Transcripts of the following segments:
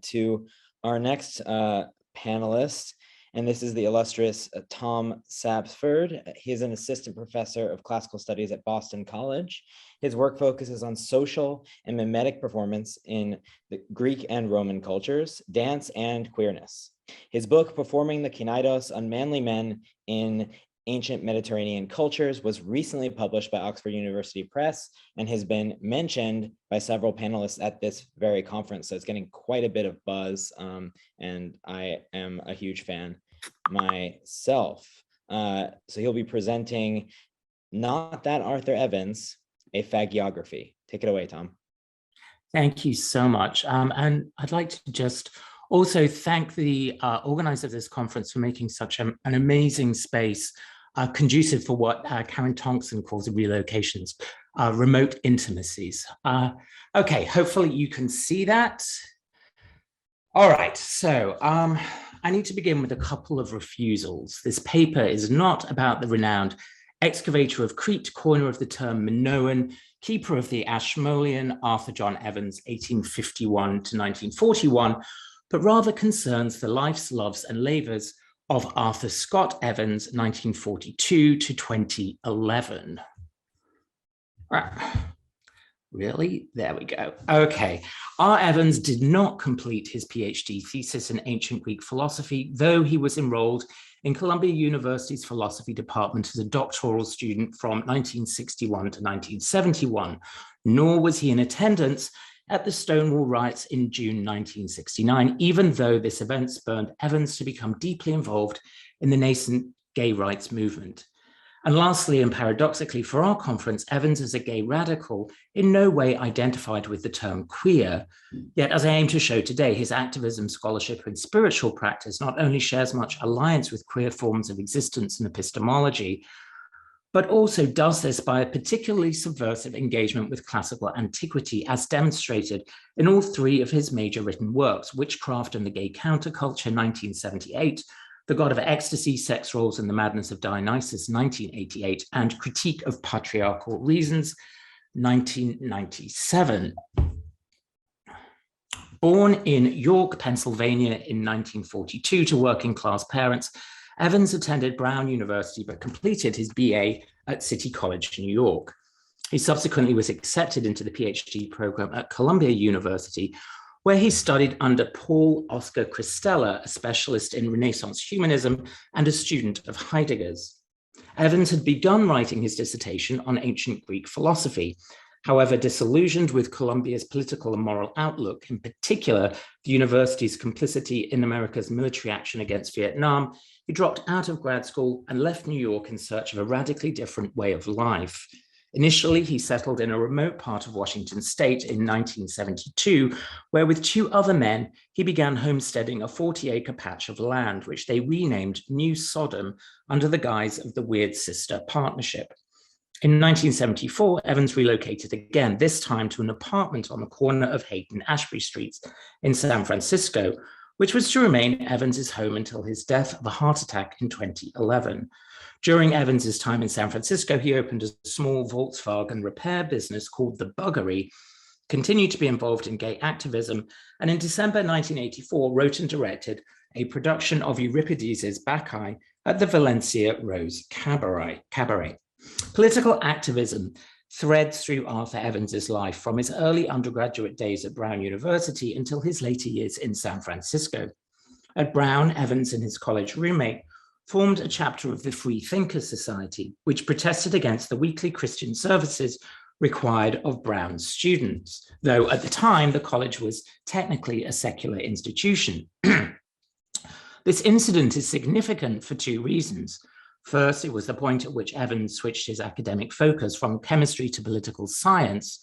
to our next panelist, and this is the illustrious Tom Sapsford. He is an assistant professor of classical studies at Boston College. His work focuses on social and mimetic performance in the Greek and Roman cultures, dance, and queerness. His book, Performing the Kinaidos, Unmanly Men in Ancient Mediterranean Cultures, was recently published by Oxford University Press and has been mentioned by several panelists at this very conference. So it's getting quite a bit of buzz, and I am a huge fan myself. So he'll be presenting Not That Arthur Evans, a Fagiography. Take it away, Tom. Thank you so much. And I'd like to just also thank the organizer of this conference for making such an amazing space conducive for what Karen Thompson calls relocations, remote intimacies. Okay, hopefully you can see that. All right, so I need to begin with a couple of refusals. This paper is not about the renowned excavator of Crete, coiner of the term Minoan, keeper of the Ashmolean, Arthur John Evans, 1851 to 1941, but rather concerns the lives, loves, and labors of Arthur Scott Evans, 1942 to 2011. Really? There we go. Okay. R. Evans did not complete his PhD thesis in ancient Greek philosophy, though he was enrolled in Columbia University's philosophy department as a doctoral student from 1961 to 1971, nor was he in attendance at the Stonewall riots in June 1969, even though this event spurred Evans to become deeply involved in the nascent gay rights movement. And lastly, and paradoxically for our conference, Evans as a gay radical in no way identified with the term queer. Yet, as I aim to show today, his activism, scholarship, and spiritual practice not only shares much alliance with queer forms of existence and epistemology, but also does this by a particularly subversive engagement with classical antiquity, as demonstrated in all three of his major written works: Witchcraft and the Gay Counterculture, 1978, The God of Ecstasy, Sex Roles and the Madness of Dionysus, 1988, and Critique of Patriarchal Reasons, 1997. Born in York, Pennsylvania in 1942 to working class parents, Evans attended Brown University but completed his BA at City College, New York. He subsequently was accepted into the PhD program at Columbia University, where he studied under Paul Oscar Christella, a specialist in Renaissance humanism and a student of Heidegger's. Evans had begun writing his dissertation on ancient Greek philosophy. However, disillusioned with Columbia's political and moral outlook, in particular, the university's complicity in America's military action against Vietnam, he dropped out of grad school and left New York in search of a radically different way of life. Initially, he settled in a remote part of Washington state in 1972, where with two other men, he began homesteading a 40-acre patch of land, which they renamed New Sodom under the guise of the Weird Sister Partnership. In 1974, Evans relocated again, this time to an apartment on the corner of Haight and Ashbury Streets in San Francisco, which was to remain Evans's home until his death of a heart attack in 2011. During Evans's time in San Francisco, he opened a small Volkswagen repair business called the Buggery, continued to be involved in gay activism, and in December 1984 wrote and directed a production of Euripides' Bacchae at the Valencia Rose Cabaret. Political activism threads through Arthur Evans's life from his early undergraduate days at Brown University until his later years in San Francisco. At Brown, Evans and his college roommate formed a chapter of the Free Thinkers Society, which protested against the weekly Christian services required of Brown's students, though at the time the college was technically a secular institution. This incident is significant for two reasons. First, it was the point at which Evans switched his academic focus from chemistry to political science.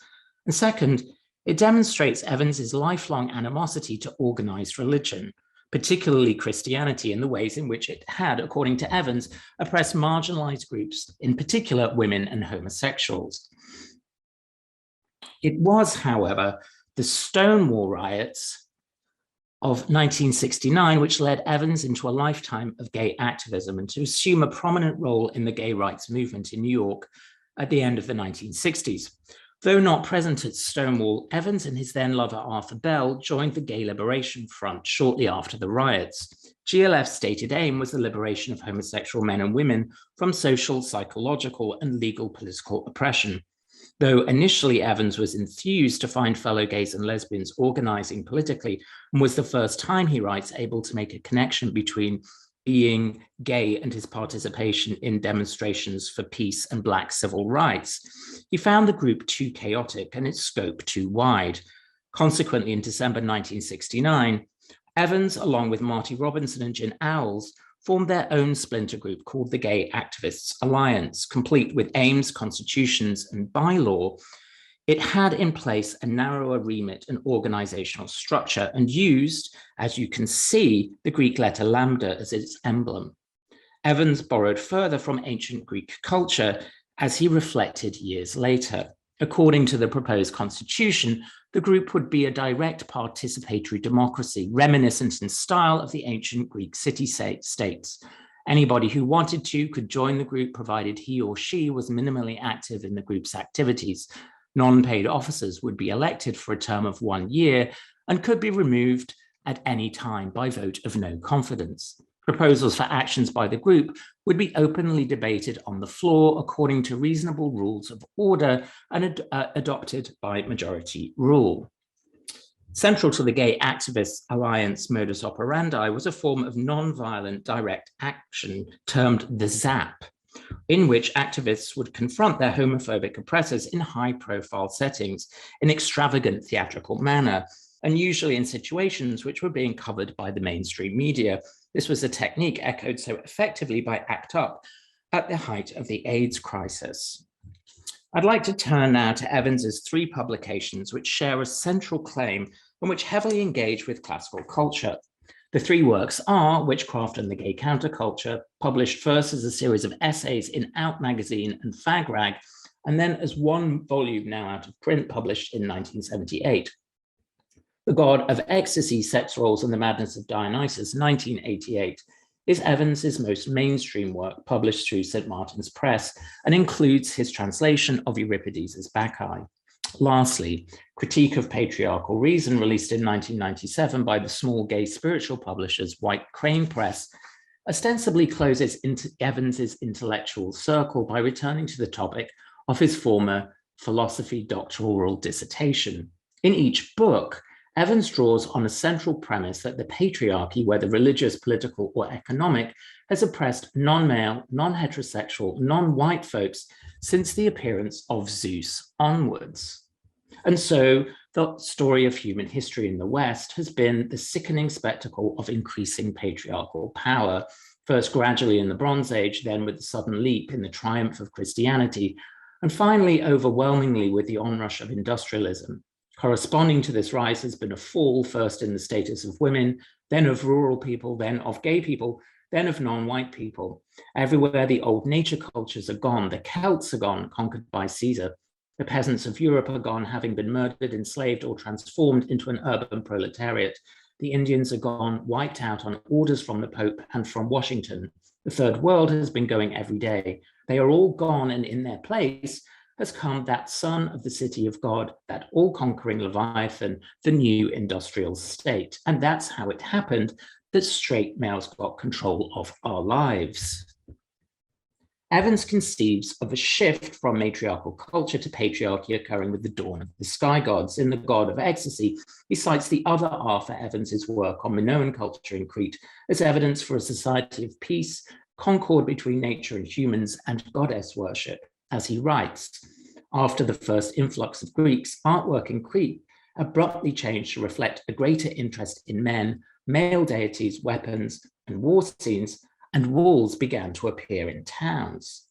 And second, it demonstrates Evans's lifelong animosity to organized religion, particularly Christianity, in the ways in which it had, according to Evans, oppressed marginalized groups, in particular women and homosexuals. It was, however, the Stonewall riots of 1969, which led Evans into a lifetime of gay activism and to assume a prominent role in the gay rights movement in New York at the end of the 1960s. Though not present at Stonewall, Evans and his then lover Arthur Bell joined the Gay Liberation Front shortly after the riots. GLF's stated aim was the liberation of homosexual men and women from social, psychological, and legal political oppression. Though initially Evans was enthused to find fellow gays and lesbians organizing politically, and was the first time, he writes, able to make a connection between being gay and his participation in demonstrations for peace and Black civil rights, he found the group too chaotic and its scope too wide. Consequently, in December 1969, Evans, along with Marty Robinson and Gin Owls, formed their own splinter group called the Gay Activists Alliance, complete with aims, constitutions, and bylaw. It had in place a narrower remit and organizational structure and used, as you can see, the Greek letter lambda as its emblem. Evans borrowed further from ancient Greek culture as he reflected years later. According to the proposed constitution, the group would be a direct participatory democracy, reminiscent in style of the ancient Greek city-states. Anybody who wanted to could join the group, provided he or she was minimally active in the group's activities. Non-paid officers would be elected for a term of 1 year and could be removed at any time by vote of no confidence. Proposals for actions by the group would be openly debated on the floor according to reasonable rules of order and adopted by majority rule. Central to the Gay Activists Alliance modus operandi was a form of non-violent direct action termed the ZAP, in which activists would confront their homophobic oppressors in high-profile settings, in extravagant theatrical manner, and usually in situations which were being covered by the mainstream media. This was a technique echoed so effectively by ACT UP at the height of the AIDS crisis. I'd like to turn now to Evans's 3 publications which share a central claim and which heavily engage with classical culture. The 3 works are Witchcraft and the Gay Counterculture, published first as a series of essays in Out magazine and Fag Rag, and then as 1 volume now out of print, published in 1978. The God of Ecstasy, Sex Roles and the Madness of Dionysus, 1988, is Evans's most mainstream work, published through St. Martin's Press, and includes his translation of Euripides' Bacchae. Lastly, Critique of Patriarchal Reason, released in 1997 by the small gay spiritual publishers White Crane Press, ostensibly closes into Evans's intellectual circle by returning to the topic of his former philosophy doctoral dissertation. In each book, Evans draws on a central premise that the patriarchy, whether religious, political, or economic, has oppressed non-male, non-heterosexual, non-white folks since the appearance of Zeus onwards. And so the story of human history in the West has been the sickening spectacle of increasing patriarchal power, first gradually in the Bronze Age, then with the sudden leap in the triumph of Christianity, and finally overwhelmingly with the onrush of industrialism. Corresponding to this rise has been a fall, first in the status of women, then of rural people, then of gay people, then of non-white people. Everywhere the old nature cultures are gone, the Celts are gone, conquered by Caesar. The peasants of Europe are gone, having been murdered, enslaved, or transformed into an urban proletariat. The Indians are gone, wiped out on orders from the Pope and from Washington. The Third World has been going every day. They are all gone, and in their place has come that son of the city of God, that all-conquering Leviathan, the new industrial state. And that's how it happened that straight males got control of our lives. Evans conceives of a shift from matriarchal culture to patriarchy occurring with the dawn of the sky gods. In The God of Ecstasy, he cites the other Arthur Evans's work on Minoan culture in Crete as evidence for a society of peace, concord between nature and humans, and goddess worship. As he writes, after the first influx of Greeks, artwork in Crete abruptly changed to reflect a greater interest in men, male deities, weapons, and war scenes, and walls began to appear in towns.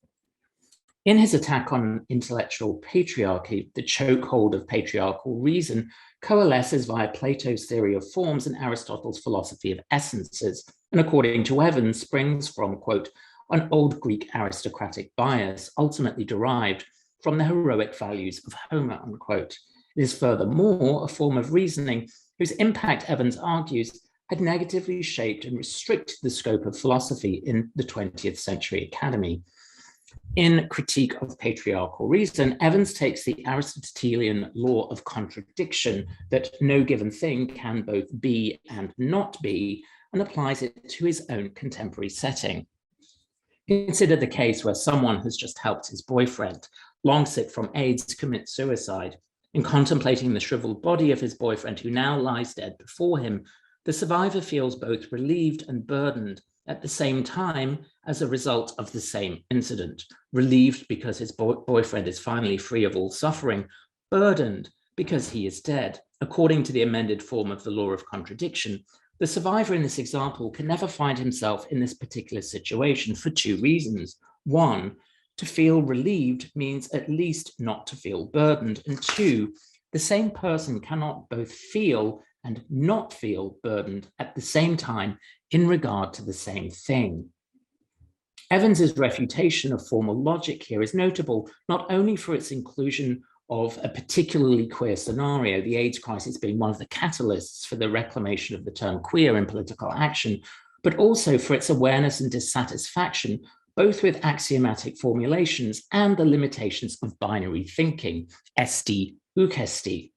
In his attack on intellectual patriarchy, the chokehold of patriarchal reason coalesces via Plato's theory of forms and Aristotle's philosophy of essences, and according to Evans, springs from, quote, an old Greek aristocratic bias, ultimately derived from the heroic values of Homer, unquote. It is furthermore a form of reasoning whose impact, Evans argues, had negatively shaped and restricted the scope of philosophy in the 20th century academy. In Critique of Patriarchal Reason, Evans takes the Aristotelian law of contradiction, that no given thing can both be and not be, and applies it to his own contemporary setting. Consider the case where someone has just helped his boyfriend, long sick from AIDS, commit suicide. In contemplating the shriveled body of his boyfriend, who now lies dead before him, the survivor feels both relieved and burdened at the same time as a result of the same incident. Relieved because his boyfriend is finally free of all suffering, burdened because he is dead. According to the amended form of the law of contradiction, the survivor in this example can never find himself in this particular situation for two reasons. One, to feel relieved means at least not to feel burdened. And two, the same person cannot both feel and not feel burdened at the same time in regard to the same thing. Evans's refutation of formal logic here is notable not only for its inclusion of a particularly queer scenario, the AIDS crisis being one of the catalysts for the reclamation of the term queer in political action, but also for its awareness and dissatisfaction, both with axiomatic formulations and the limitations of binary thinking, esti, uk esti.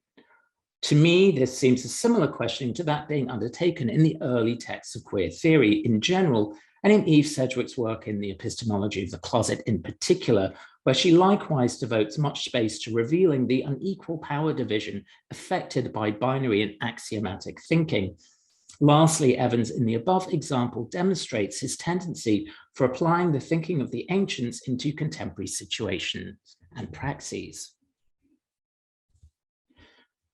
To me, this seems a similar questioning to that being undertaken in the early texts of queer theory in general, and in Eve Sedgwick's work in the epistemology of the closet in particular, where she likewise devotes much space to revealing the unequal power division affected by binary and axiomatic thinking. Lastly, Evans in the above example demonstrates his tendency for applying the thinking of the ancients into contemporary situations and praxes.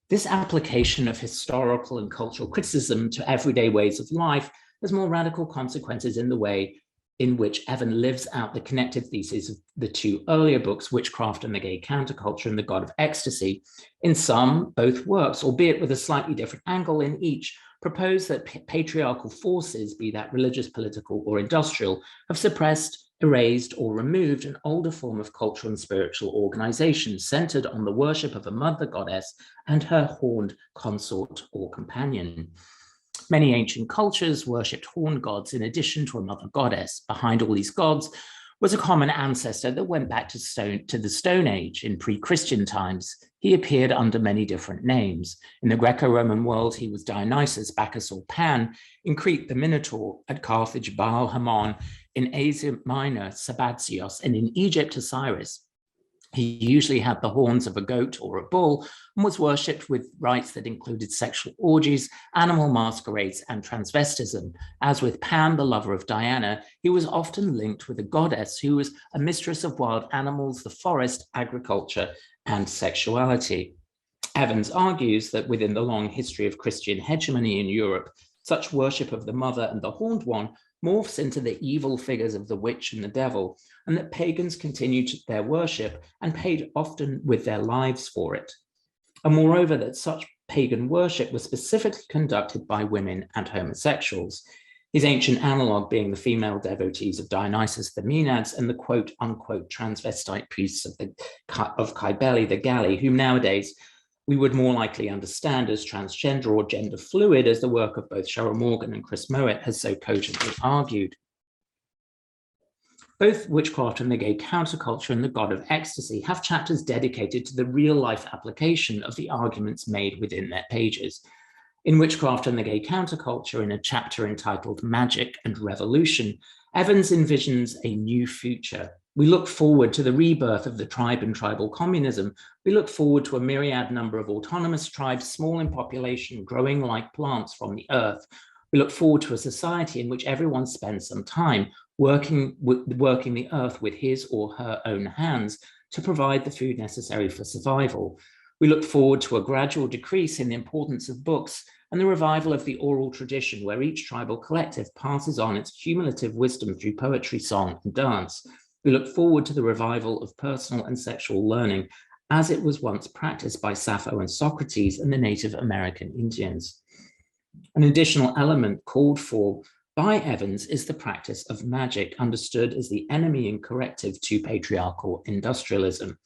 This application of historical and cultural criticism to everyday ways of life has more radical consequences in the way in which Evan lives out the connected theses of the two earlier books, Witchcraft and the Gay Counterculture and The God of Ecstasy. In some, both works, albeit with a slightly different angle in each, propose that patriarchal forces, be that religious, political, or industrial, have suppressed, erased, or removed an older form of cultural and spiritual organization centered on the worship of a mother goddess and her horned consort or companion. Many ancient cultures worshipped horned gods in addition to a mother goddess. Behind all these gods was a common ancestor that went back to the Stone Age. In pre-Christian times, he appeared under many different names. In the Greco-Roman world, he was Dionysus, Bacchus, or Pan. In Crete, the Minotaur. At Carthage, Baal Hamon. In Asia Minor, Sabazios. And in Egypt, Osiris. He usually had the horns of a goat or a bull and was worshipped with rites that included sexual orgies, animal masquerades, and transvestism. As with Pan, the lover of Diana, he was often linked with a goddess who was a mistress of wild animals, the forest, agriculture, and sexuality. Evans argues that within the long history of Christian hegemony in Europe, such worship of the mother and the horned one morphs into the evil figures of the witch and the devil, and that pagans continued their worship and paid often with their lives for it. And moreover, that such pagan worship was specifically conducted by women and homosexuals, his ancient analog being the female devotees of Dionysus the Maenads and the quote-unquote transvestite priests of Cybele the Galley, whom nowadays we would more likely understand as transgender or gender fluid, as the work of both Cheryl Morgan and Chris Mowat has so cogently argued. Both Witchcraft and the Gay Counterculture and The God of Ecstasy have chapters dedicated to the real-life application of the arguments made within their pages. In Witchcraft and the Gay Counterculture, in a chapter entitled Magic and Revolution, Evans envisions a new future. We look forward to the rebirth of the tribe and tribal communism. We look forward to a myriad number of autonomous tribes, small in population, growing like plants from the earth. We look forward to a society in which everyone spends some time working the earth with his or her own hands to provide the food necessary for survival. We look forward to a gradual decrease in the importance of books and the revival of the oral tradition, where each tribal collective passes on its cumulative wisdom through poetry, song, and dance. We look forward to the revival of personal and sexual learning as it was once practiced by Sappho and Socrates and the Native American Indians. An additional element called for by Evans is the practice of magic, understood as the enemy and corrective to patriarchal industrialism.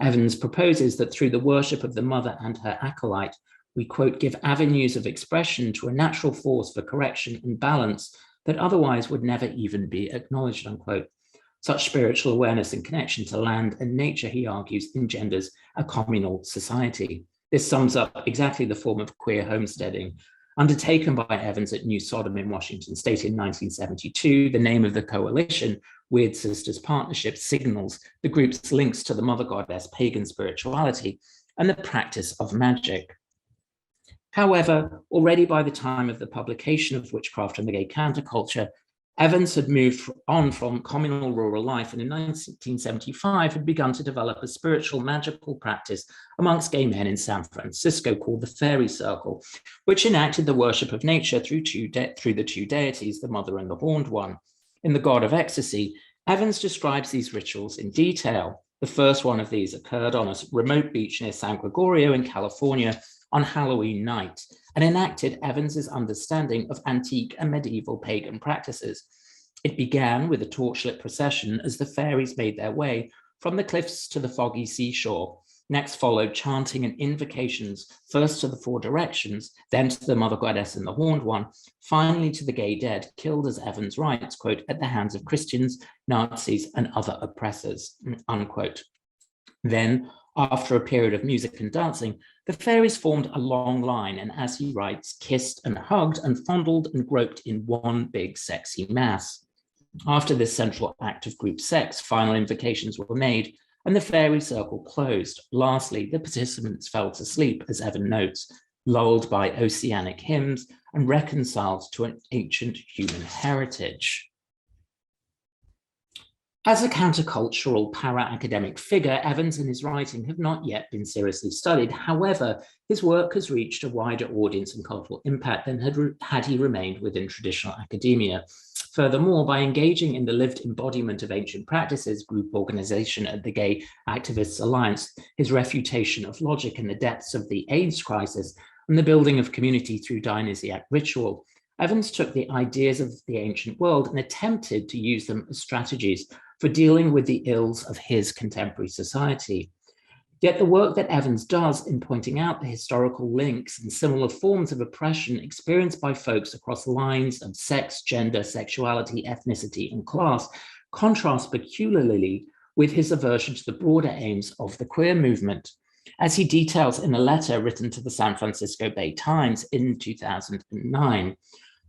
Evans proposes that through the worship of the mother and her acolyte, we, quote, give avenues of expression to a natural force for correction and balance that otherwise would never even be acknowledged, unquote. Such spiritual awareness and connection to land and nature, he argues, engenders a communal society. This sums up exactly the form of queer homesteading undertaken by Evans at New Sodom in Washington State in 1972. The name of the coalition, Weird Sisters Partnership, signals the group's links to the mother goddess, pagan spirituality, and the practice of magic. However, already by the time of the publication of Witchcraft and the Gay Counterculture, Evans had moved on from communal rural life and in 1975 had begun to develop a spiritual magical practice amongst gay men in San Francisco called the Fairy Circle, which enacted the worship of nature through the two deities, the Mother and the Horned One. In The God of Ecstasy, Evans describes these rituals in detail. The first one of these occurred on a remote beach near San Gregorio in California on Halloween night, and enacted Evans's understanding of antique and medieval pagan practices. It began with a torchlit procession as the fairies made their way from the cliffs to the foggy seashore. Next followed chanting and invocations, first to the four directions, then to the Mother Goddess and the Horned One, finally to the gay dead, killed, as Evans writes, quote, at the hands of Christians, Nazis, and other oppressors, unquote. Then, after a period of music and dancing, the fairies formed a long line and, as he writes, kissed and hugged and fondled and groped in one big sexy mass. After this central act of group sex, final invocations were made and the fairy circle closed. Lastly, the participants fell to sleep, as Evan notes, lulled by oceanic hymns and reconciled to an ancient human heritage. As a countercultural para-academic figure, Evans and his writing have not yet been seriously studied. However, his work has reached a wider audience and cultural impact than had he remained within traditional academia. Furthermore, by engaging in the lived embodiment of ancient practices, group organization at the Gay Activists Alliance, his refutation of logic in the depths of the AIDS crisis, and the building of community through Dionysiac ritual, Evans took the ideas of the ancient world and attempted to use them as strategies for dealing with the ills of his contemporary society. Yet the work that Evans does in pointing out the historical links and similar forms of oppression experienced by folks across lines of sex, gender, sexuality, ethnicity, and class contrasts peculiarly with his aversion to the broader aims of the queer movement, as he details in a letter written to the San Francisco Bay Times in 2009.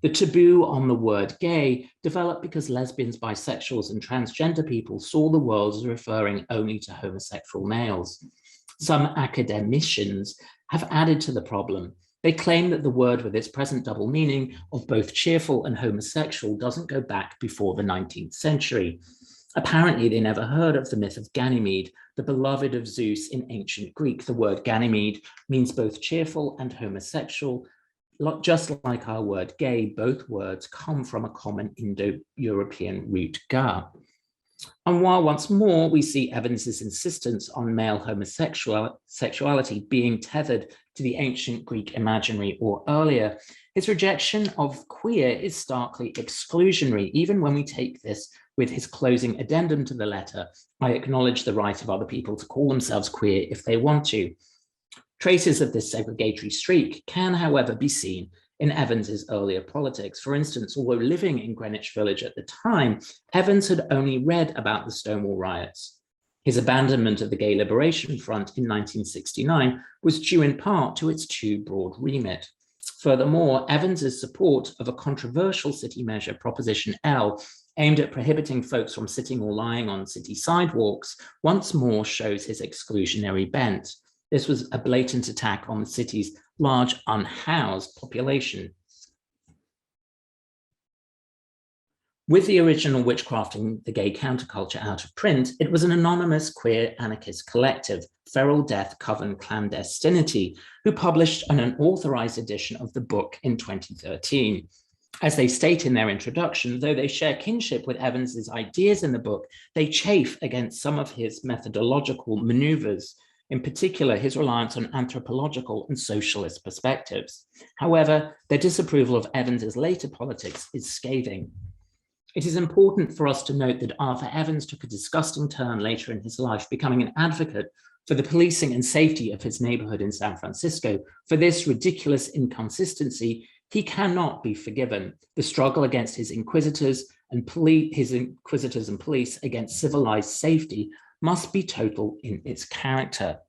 The taboo on the word gay developed because lesbians, bisexuals, and transgender people saw the world as referring only to homosexual males. Some academicians have added to the problem. They claim that the word with its present double meaning of both cheerful and homosexual doesn't go back before the 19th century. Apparently, they never heard of the myth of Ganymede, the beloved of Zeus in ancient Greek. The word Ganymede means both cheerful and homosexual. Just like our word gay, both words come from a common Indo-European root ga. And while once more we see Evans's insistence on male homosexuality being tethered to the ancient Greek imaginary or earlier, his rejection of queer is starkly exclusionary. Even when we take this with his closing addendum to the letter, I acknowledge the right of other people to call themselves queer if they want to. Traces of this segregatory streak can, however, be seen in Evans's earlier politics. For instance, although living in Greenwich Village at the time, Evans had only read about the Stonewall riots. His abandonment of the Gay Liberation Front in 1969 was due in part to its too broad remit. Furthermore, Evans's support of a controversial city measure, Proposition L, aimed at prohibiting folks from sitting or lying on city sidewalks, once more shows his exclusionary bent. This was a blatant attack on the city's large unhoused population. With the original Witchcrafting the Gay Counterculture out of print, it was an anonymous queer anarchist collective, Feral Death Coven Clandestinity, who published an unauthorized edition of the book in 2013. As they state in their introduction, though they share kinship with Evans's ideas in the book, they chafe against some of his methodological maneuvers, in particular, his reliance on anthropological and socialist perspectives. However, their disapproval of Evans's later politics is scathing. It is important for us to note that Arthur Evans took a disgusting turn later in his life, becoming an advocate for the policing and safety of his neighborhood in San Francisco. For this ridiculous inconsistency, he cannot be forgiven. The struggle against his inquisitors and his inquisitors and police against civilized safety must be total in its character.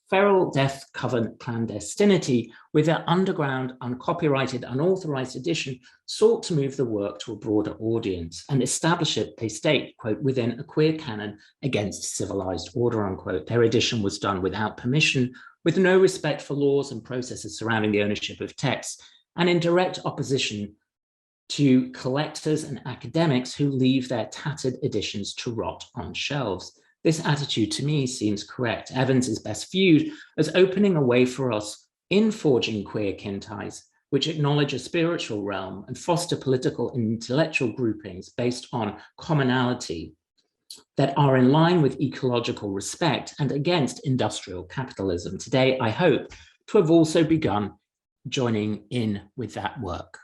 Feral death covered clandestinity with their underground, uncopyrighted, unauthorized edition sought to move the work to a broader audience and establish it, they state, quote, within a queer canon against civilized order, unquote. Their edition was done without permission, with no respect for laws and processes surrounding the ownership of texts, and in direct opposition to collectors and academics who leave their tattered editions to rot on shelves. This attitude to me seems correct. Evans is best viewed as opening a way for us in forging queer kin ties, which acknowledge a spiritual realm and foster political and intellectual groupings based on commonality that are in line with ecological respect and against industrial capitalism. Today, I hope to have also begun joining in with that work.